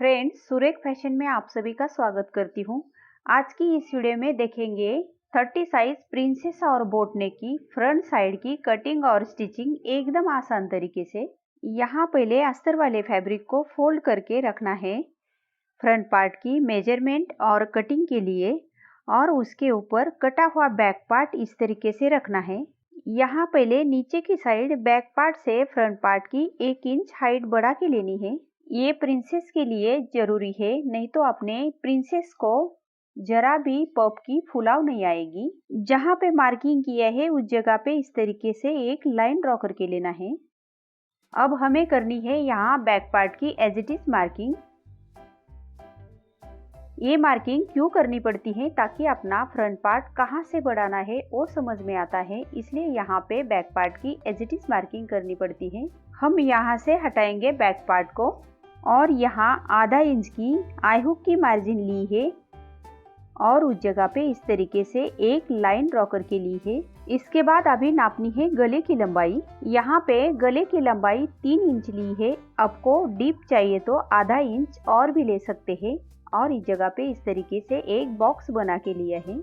Friends, सुरेख fashion में आप सभी का स्वागत करती हूँ। आज की इस वीडियो में देखेंगे 30 साइज प्रिंसेस और बोटनेक की फ्रंट साइड की कटिंग और स्टिचिंग एकदम आसान तरीके से। यहाँ पहले अस्तर वाले फैब्रिक को फोल्ड करके रखना है फ्रंट पार्ट की मेजरमेंट और कटिंग के लिए, और उसके ऊपर कटा हुआ बैक पार्ट इस तरीके से रखना है। यहाँ पहले नीचे की साइड बैक पार्ट से फ्रंट पार्ट की 1 इंच हाइट बढ़ा के लेनी है। ये प्रिंसेस के लिए जरूरी है, नहीं तो अपने प्रिंसेस को जरा भी पफ की फुलाव नहीं आएगी। जहाँ पे मार्किंग किया है उस जगह पे इस तरीके से एक लाइन ड्रॉ करके लेना है। अब हमें करनी है यहाँ बैक पार्ट की एज इट इज मार्किंग। ये मार्किंग क्यों करनी पड़ती है? ताकि अपना फ्रंट पार्ट कहाँ से बढ़ाना है वो समझ में आता है, इसलिए यहाँ पे बैक पार्ट की एज इट इज मार्किंग करनी पड़ती है। हम यहाँ से हटाएंगे बैक पार्ट को और यहाँ आधा इंच की आई हुक की मार्जिन ली है और उस जगह पे इस तरीके से एक लाइन ड्रॉ करके ली है। इसके बाद अभी नापनी है गले की लंबाई। यहाँ पे गले की लंबाई 3 इंच ली है। आपको डीप चाहिए तो आधा इंच और भी ले सकते हैं। और इस जगह पे इस तरीके से एक बॉक्स बना के लिया है।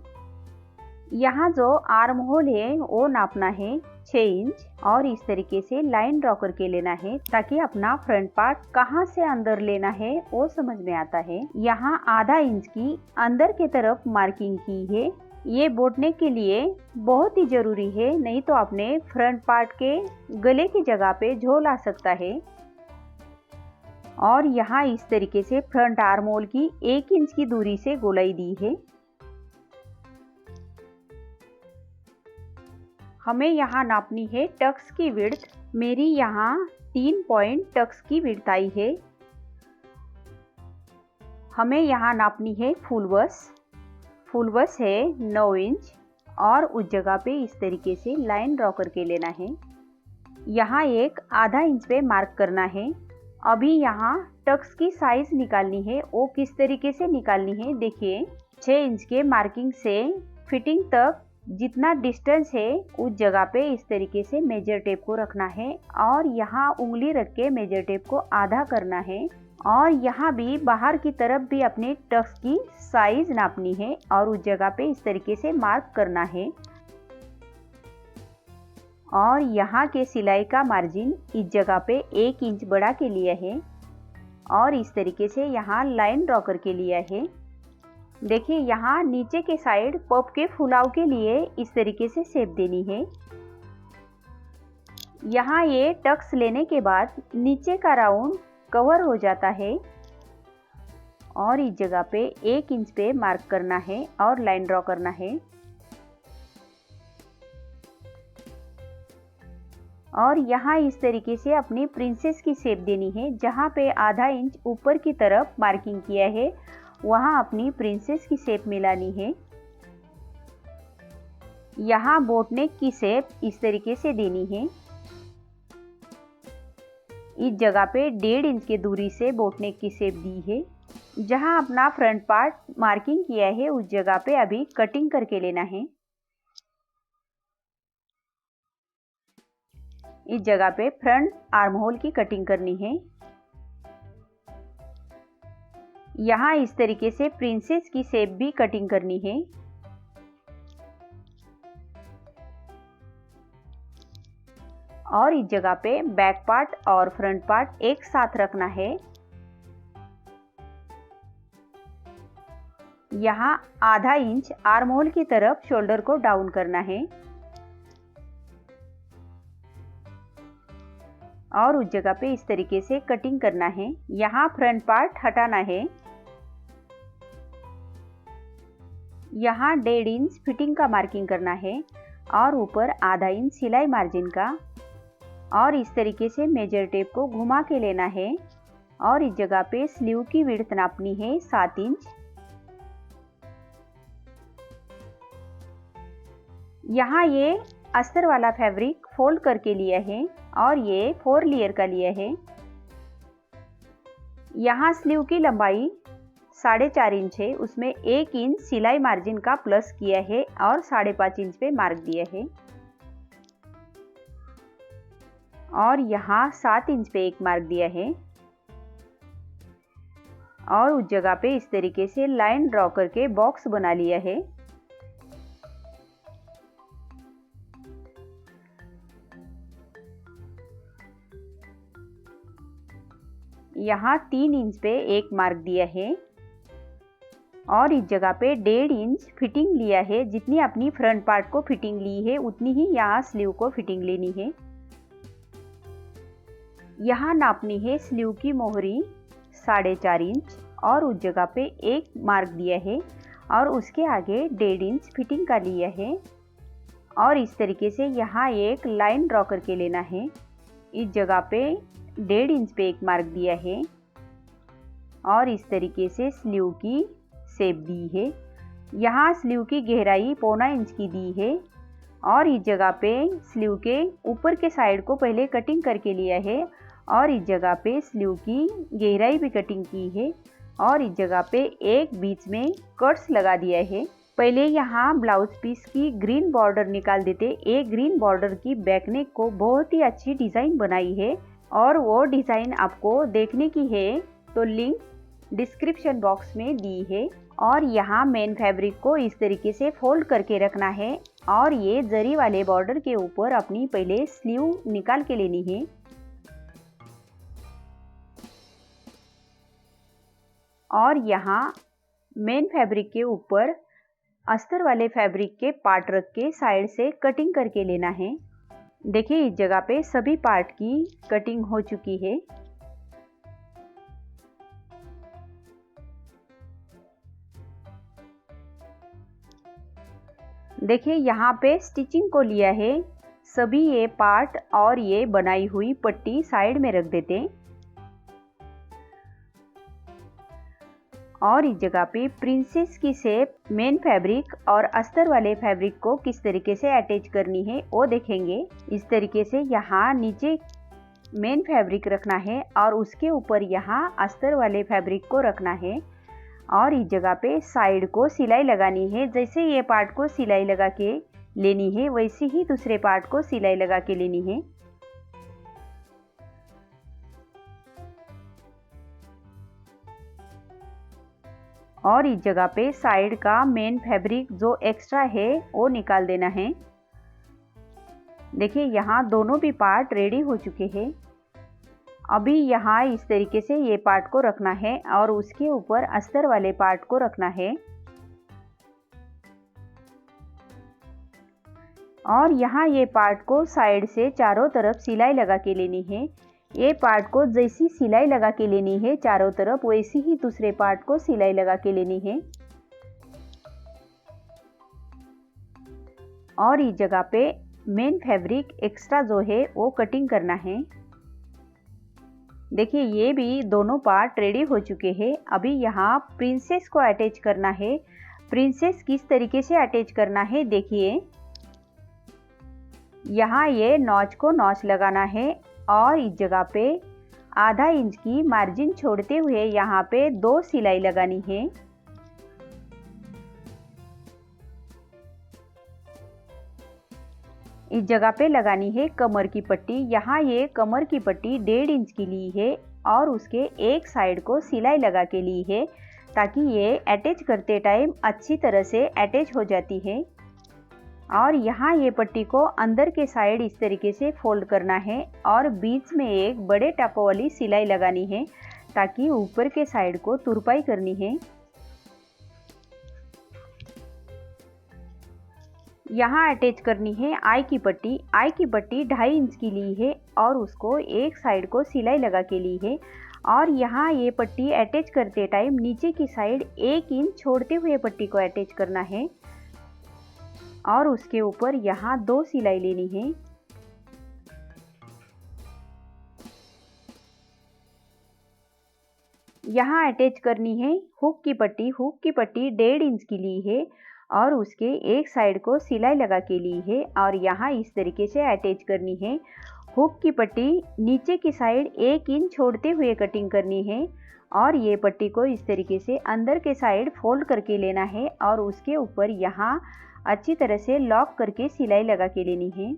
यहाँ जो आर्म होल है वो नापना है 6 इंच और इस तरीके से लाइन ड्रॉ करके लेना है, ताकि अपना फ्रंट पार्ट कहाँ से अंदर लेना है वो समझ में आता है। यहाँ आधा इंच की अंदर की तरफ मार्किंग की है। ये बोटनेक के लिए बहुत ही जरूरी है, नहीं तो अपने फ्रंट पार्ट के गले की जगह पे झोल आ सकता है। और यहाँ इस तरीके से फ्रंट आर्म होल की 1 इंच की दूरी से गोलाई दी है। हमें यहाँ नापनी है टक्स की विड्थ। मेरी यहाँ 3 पॉइंट टक्स की विड्थ आई है। हमें यहाँ नापनी है फुल बस है 9 इंच और उस जगह पे इस तरीके से लाइन ड्रॉ करके लेना है। यहाँ एक आधा इंच पे मार्क करना है। अभी यहाँ टक्स की साइज निकालनी है, वो किस तरीके से निकालनी है देखिए। 6 इंच के मार्किंग से फिटिंग तक जितना डिस्टेंस है उस जगह पे इस तरीके से मेजर टेप को रखना है और यहाँ उंगली रख के मेजर टेप को आधा करना है। और यहाँ भी बाहर की तरफ भी अपने टक्स की साइज नापनी है और उस जगह पे इस तरीके से मार्क करना है। और यहाँ के सिलाई का मार्जिन इस जगह पे 1 इंच बढ़ा के लिया है और इस तरीके से यहाँ लाइन ड्रॉ करके लिया है। देखिए यहाँ नीचे के साइड पफ के फुलाव के लिए इस तरीके से शेप देनी है। यहाँ ये टक्स लेने के बाद नीचे का राउंड कवर हो जाता है और इस जगह पे 1 इंच पे मार्क करना है और लाइन ड्रॉ करना है। और यहाँ इस तरीके से अपनी प्रिंसेस की शेप देनी है। जहाँ पे आधा इंच ऊपर की तरफ मार्किंग किया है वहाँ अपनी प्रिंसेस की शेप मिलानी है। यहाँ बोटनेक की शेप इस तरीके से देनी है। इस जगह पे 1.5 इंच की दूरी से बोटनेक की शेप दी है। जहाँ अपना फ्रंट पार्ट मार्किंग किया है उस जगह पे अभी कटिंग करके लेना है। इस जगह पे फ्रंट आर्म होल की कटिंग करनी है। यहाँ इस तरीके से प्रिंसेस की शेप भी कटिंग करनी है। और इस जगह पे बैक पार्ट और फ्रंट पार्ट एक साथ रखना है। यहाँ आधा इंच आर्म होल की तरफ शोल्डर को डाउन करना है और उस जगह पे इस तरीके से कटिंग करना है। यहाँ फ्रंट पार्ट हटाना है। यहाँ 1.5 इंच फिटिंग का मार्किंग करना है और ऊपर आधा इंच सिलाई मार्जिन का। और इस तरीके से मेजर टेप को घुमा के लेना है और इस जगह पे स्लीव की विड्थ नापनी है 7 इंच। यहाँ ये अस्तर वाला फैब्रिक फोल्ड करके लिया है और ये 4 लेयर का लिया है। यहाँ स्लीव की लंबाई 4.5 इंच है, उसमें 1 इंच सिलाई मार्जिन का प्लस किया है और 5.5 इंच पे मार्क दिया है। और यहाँ 7 इंच पे एक मार्क दिया है। और उस जगह पे इस तरीके से लाइन ड्रॉ करके बॉक्स बना लिया है। यहाँ 3 इंच पे एक मार्क दिया है और इस जगह पे 1.5 इंच फिटिंग लिया है। जितनी अपनी फ्रंट पार्ट को फिटिंग ली है उतनी ही यहाँ स्लीव को फिटिंग लेनी है। यहाँ नापनी है स्लीव की मोहरी 4.5 इंच और उस जगह पे एक मार्क दिया है और उसके आगे 1.5 इंच फिटिंग का लिया है और इस तरीके से यहाँ एक लाइन ड्रॉ करके लेना है। इस जगह पे 1.5 इंच पे एक मार्क दिया है और इस तरीके से स्लीव की शेप दी है। यहाँ स्लीव की गहराई 0.25 इंच की दी है और इस जगह पे स्लीव के ऊपर के साइड को पहले कटिंग करके लिया है और इस जगह पे स्लीव की गहराई भी कटिंग की है और इस जगह पे एक बीच में कट्स लगा दिया है। पहले यहाँ ब्लाउज पीस की ग्रीन बॉर्डर निकाल देते। एक ग्रीन बॉर्डर की बैक नेक को बहुत ही अच्छी डिज़ाइन बनाई है और वो डिज़ाइन आपको देखने की है तो लिंक डिस्क्रिप्शन बॉक्स में दी है। और यहाँ मेन फैब्रिक को इस तरीके से फोल्ड करके रखना है और ये जरी वाले बॉर्डर के ऊपर अपनी पहले स्लीव निकाल के लेनी है। और यहाँ मेन फैब्रिक के ऊपर अस्तर वाले फैब्रिक के पार्ट रख के साइड से कटिंग करके लेना है। देखिए इस जगह पे सभी पार्ट की कटिंग हो चुकी है। देखिए यहाँ पे स्टिचिंग को लिया है। सभी ये पार्ट और ये बनाई हुई पट्टी साइड में रख देते हैं और इस जगह पे प्रिंसेस की शेप मेन फैब्रिक और अस्तर वाले फैब्रिक को किस तरीके से अटैच करनी है वो देखेंगे। इस तरीके से यहाँ नीचे मेन फैब्रिक रखना है और उसके ऊपर यहाँ अस्तर वाले फैब्रिक को रखना है और इस जगह पे साइड को सिलाई लगानी है। जैसे ये पार्ट को सिलाई लगा के लेनी है वैसे ही दूसरे पार्ट को सिलाई लगा के लेनी है। और इस जगह पे साइड का मेन फैब्रिक जो एक्स्ट्रा है वो निकाल देना है। देखिए यहाँ दोनों भी पार्ट रेडी हो चुके हैं। अभी यहाँ इस तरीके से ये पार्ट को रखना है और उसके ऊपर अस्तर वाले पार्ट को रखना है और यहाँ ये पार्ट को साइड से चारों तरफ सिलाई लगा के लेनी है। ये पार्ट को जैसी सिलाई लगा के लेनी है चारों तरफ वैसी ही दूसरे पार्ट को सिलाई लगा के लेनी है। और इस जगह पे मेन फैब्रिक एक्स्ट्रा जो है वो कटिंग करना है। देखिए ये भी दोनों पार्ट रेडी हो चुके हैं। अभी यहाँ प्रिंसेस को अटैच करना है। प्रिंसेस किस तरीके से अटैच करना है देखिए। यहाँ ये नॉच को नॉच लगाना है और इस जगह पे आधा इंच की मार्जिन छोड़ते हुए यहाँ पे 2 सिलाई लगानी है। इस जगह पे लगानी है कमर की पट्टी। यहाँ ये कमर की पट्टी 1.5 इंच की ली है और उसके एक साइड को सिलाई लगा के ली है ताकि ये अटैच करते टाइम अच्छी तरह से अटैच हो जाती है। और यहाँ ये पट्टी को अंदर के साइड इस तरीके से फोल्ड करना है और बीच में एक बड़े टापों वाली सिलाई लगानी है ताकि ऊपर के साइड को तुरपाई करनी है। यहाँ अटैच करनी है आई की पट्टी। आई की पट्टी 2.5 इंच की ली है और उसको एक साइड को सिलाई लगा के ली है और यहाँ ये पट्टी अटैच करते टाइम नीचे की साइड 1 इंच छोड़ते हुए पट्टी को अटैच करना है और उसके ऊपर यहाँ 2 सिलाई लेनी है। यहाँ अटैच करनी है हुक की पट्टी। हुक की पट्टी 1.5 इंच की ली है और उसके एक साइड को सिलाई लगा के ली है और यहाँ इस तरीके से अटैच करनी है। हुक की पट्टी नीचे की साइड 1 इंच छोड़ते हुए कटिंग करनी है और ये पट्टी को इस तरीके से अंदर के साइड फोल्ड करके लेना है और उसके ऊपर यहाँ अच्छी तरह से लॉक करके सिलाई लगा के लेनी है।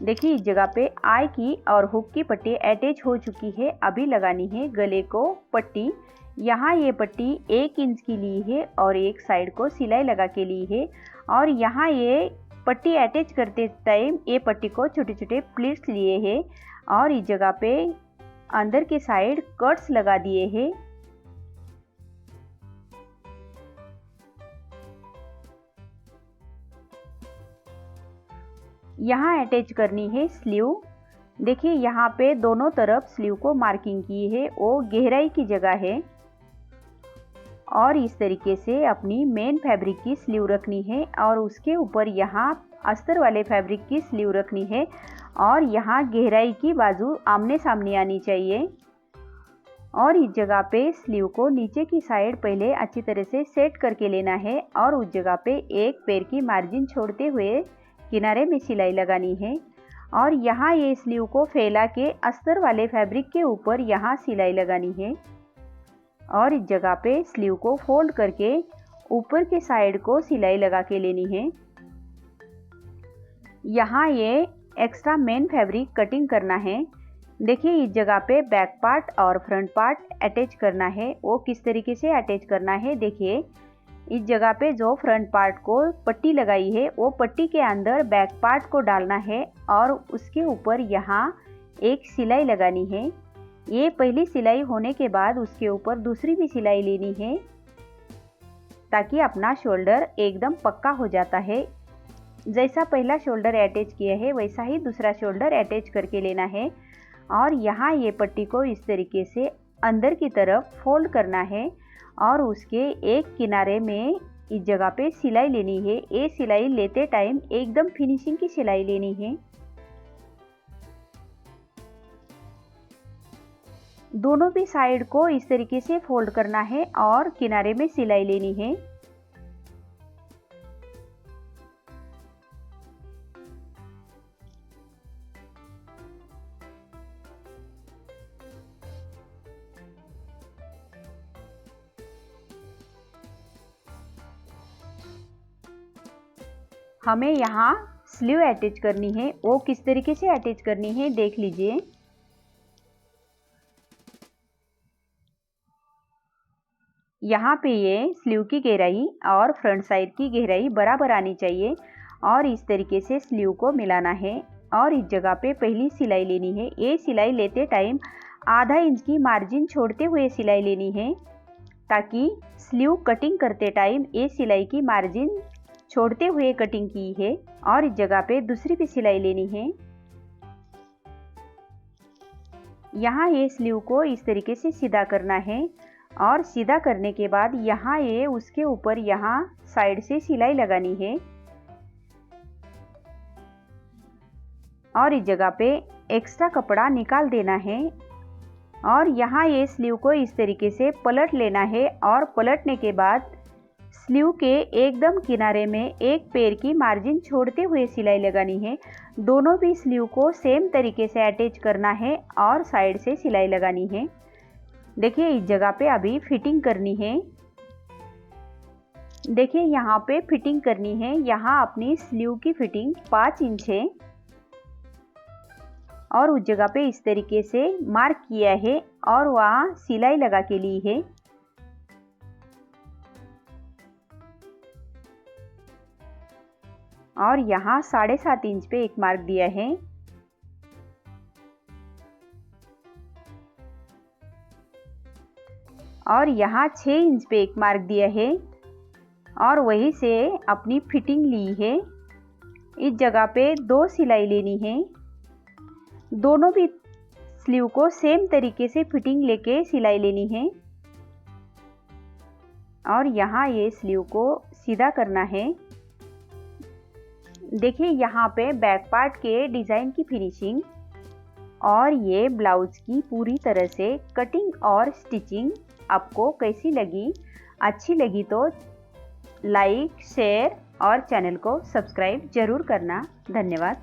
देखिए इस जगह पे आई की और हुक की पट्टी अटैच हो चुकी है। अभी लगानी है गले को पट्टी। यहाँ ये पट्टी 1 इंच की ली है और एक साइड को सिलाई लगा के ली है। और यहाँ ये पट्टी अटैच करते टाइम ये पट्टी को छोटे छोटे प्लीट्स लिए हैं और इस जगह पे अंदर के साइड कट्स लगा दिए हैं। यहाँ अटैच करनी है स्लीव। देखिए यहाँ पे दोनों तरफ स्लीव को मार्किंग की है, वो गहराई की जगह है। और इस तरीके से अपनी मेन फैब्रिक की स्लीव रखनी है और उसके ऊपर यहाँ अस्तर वाले फैब्रिक की स्लीव रखनी है और यहाँ गहराई की बाजू आमने सामने आनी चाहिए। और इस जगह पे स्लीव को नीचे की साइड पहले अच्छी तरह से सेट करके लेना है और उस जगह पे एक पैर की मार्जिन छोड़ते हुए किनारे में सिलाई लगानी है। और यहाँ ये स्लीव को फैला के अस्तर वाले फैब्रिक के ऊपर यहाँ सिलाई लगानी है और इस जगह पे स्लीव को फोल्ड करके ऊपर के साइड को सिलाई लगा के लेनी है। यहाँ ये एक्स्ट्रा मेन फैब्रिक कटिंग करना है। देखिए इस जगह पे बैक पार्ट और फ्रंट पार्ट अटैच करना है। वो किस तरीके से अटैच करना है, देखिए इस जगह पे जो फ्रंट पार्ट को पट्टी लगाई है वो पट्टी के अंदर बैक पार्ट को डालना है और उसके ऊपर यहाँ एक सिलाई लगानी है। ये पहली सिलाई होने के बाद उसके ऊपर दूसरी भी सिलाई लेनी है ताकि अपना शोल्डर एकदम पक्का हो जाता है। जैसा पहला शोल्डर अटैच किया है वैसा ही दूसरा शोल्डर अटैच करके लेना है। और यहाँ ये पट्टी को इस तरीके से अंदर की तरफ फोल्ड करना है और उसके एक किनारे में इस जगह पे सिलाई लेनी है। ये सिलाई लेते टाइम एकदम फिनिशिंग की सिलाई लेनी है। दोनों भी साइड को इस तरीके से फोल्ड करना है और किनारे में सिलाई लेनी है। हमें यहाँ स्लीव अटैच करनी है, वो किस तरीके से अटैच करनी है देख लीजिए। यहाँ पे ये स्लीव की गहराई और फ्रंट साइड की गहराई बराबर आनी चाहिए और इस तरीके से स्लीव को मिलाना है और इस जगह पे पहली सिलाई लेनी है। ये सिलाई लेते टाइम आधा इंच की मार्जिन छोड़ते हुए सिलाई लेनी है ताकि स्लीव कटिंग करते टाइम ये सिलाई की मार्जिन छोड़ते हुए कटिंग की है। और इस जगह पे दूसरी भी सिलाई लेनी है। यहाँ ये स्लीव को इस तरीके से सीधा करना है और सीधा करने के बाद यहाँ ये उसके ऊपर यहाँ साइड से सिलाई लगानी है और इस जगह पे एक्स्ट्रा कपड़ा निकाल देना है। और यहाँ ये स्लीव को इस तरीके से पलट लेना है और पलटने के बाद स्लीव के एकदम किनारे में एक पैर की मार्जिन छोड़ते हुए सिलाई लगानी है। दोनों भी स्लीव को सेम तरीके से अटैच करना है और साइड से सिलाई लगानी है। देखिए इस जगह पे अभी फिटिंग करनी है। देखिए यहाँ पे फिटिंग करनी है। यहाँ अपनी स्लीव की फिटिंग 5 इंच है और उस जगह पे इस तरीके से मार्क किया है और वहाँ सिलाई लगा के ली है। और यहाँ 7.5 इंच पे एक मार्क दिया है। और यहाँ 6 इंच पे एक मार्क दिया है और वहीं से अपनी फिटिंग ली है। इस जगह पे 2 सिलाई लेनी है। दोनों भी स्लीव को सेम तरीके से फिटिंग लेके सिलाई लेनी है और यहाँ ये स्लीव को सीधा करना है। देखिए यहाँ पे बैक पार्ट के डिज़ाइन की फिनिशिंग और ये ब्लाउज की पूरी तरह से कटिंग और स्टिचिंग आपको कैसी लगी? अच्छी लगी तो लाइक, शेयर और चैनल को सब्सक्राइब जरूर करना। धन्यवाद।